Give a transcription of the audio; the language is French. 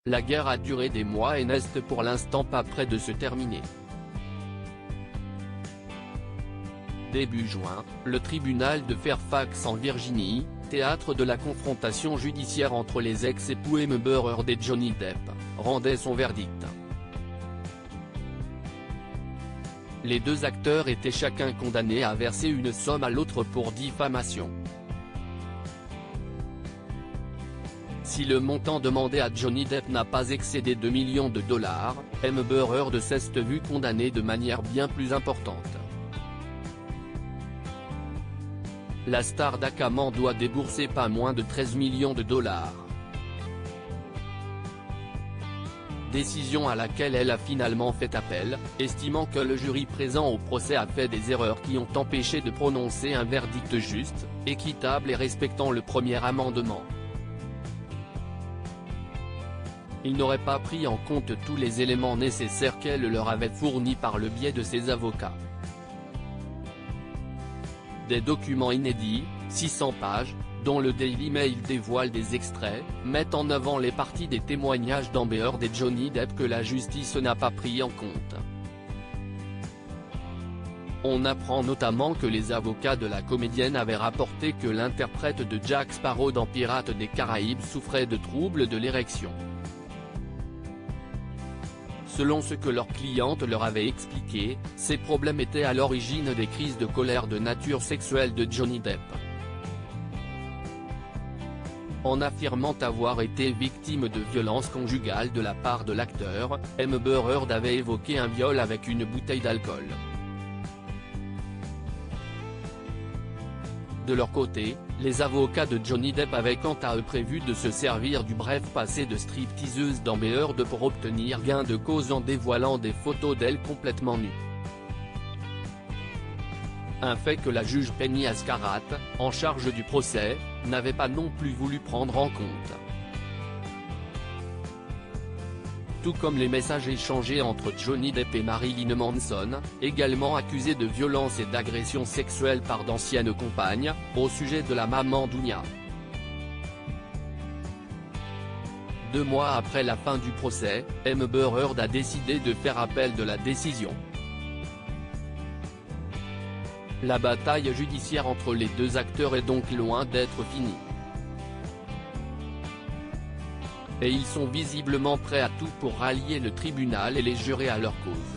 La guerre a duré des mois et n'est pour l'instant pas près de se terminer. Début juin, le tribunal de Fairfax en Virginie, théâtre de la confrontation judiciaire entre les ex-époux Amber Heard et Johnny Depp, rendait son verdict. Les deux acteurs étaient chacun condamnés à verser une somme à l'autre pour diffamation. Si le montant demandé à Johnny Depp n'a pas excédé 2 millions de dollars, Amber Heard s'est vue condamnée de manière bien plus importante. La star d'Akaman doit débourser pas moins de 13 millions de dollars. Décision à laquelle elle a finalement fait appel, estimant que le jury présent au procès a fait des erreurs qui ont empêché de prononcer un verdict juste, équitable et respectant le premier amendement. Il n'aurait pas pris en compte tous les éléments nécessaires qu'elle leur avait fournis par le biais de ses avocats. Des documents inédits, 600 pages, dont le Daily Mail dévoile des extraits, mettent en avant les parties des témoignages d'Amber Heard et Johnny Depp que la justice n'a pas pris en compte. On apprend notamment que les avocats de la comédienne avaient rapporté que l'interprète de Jack Sparrow dans Pirates des Caraïbes souffrait de troubles de l'érection. Selon ce que leur cliente leur avait expliqué, ces problèmes étaient à l'origine des crises de colère de nature sexuelle de Johnny Depp. En affirmant avoir été victime de violences conjugales de la part de l'acteur, Amber Heard avait évoqué un viol avec une bouteille d'alcool. De leur côté, les avocats de Johnny Depp avaient quant à eux prévu de se servir du bref passé de stripteaseuse d'Amber Heard pour obtenir gain de cause en dévoilant des photos d'elle complètement nue. Un fait que la juge Penny Ascarat, en charge du procès, n'avait pas non plus voulu prendre en compte. Tout comme les messages échangés entre Johnny Depp et Marilyn Manson, également accusés de violence et d'agression sexuelle par d'anciennes compagnes, au sujet de la maman d'Unia. 2 mois après la fin du procès, Amber Heard a décidé de faire appel de la décision. La bataille judiciaire entre les deux acteurs est donc loin d'être finie. Et ils sont visiblement prêts à tout pour rallier le tribunal et les jurés à leur cause.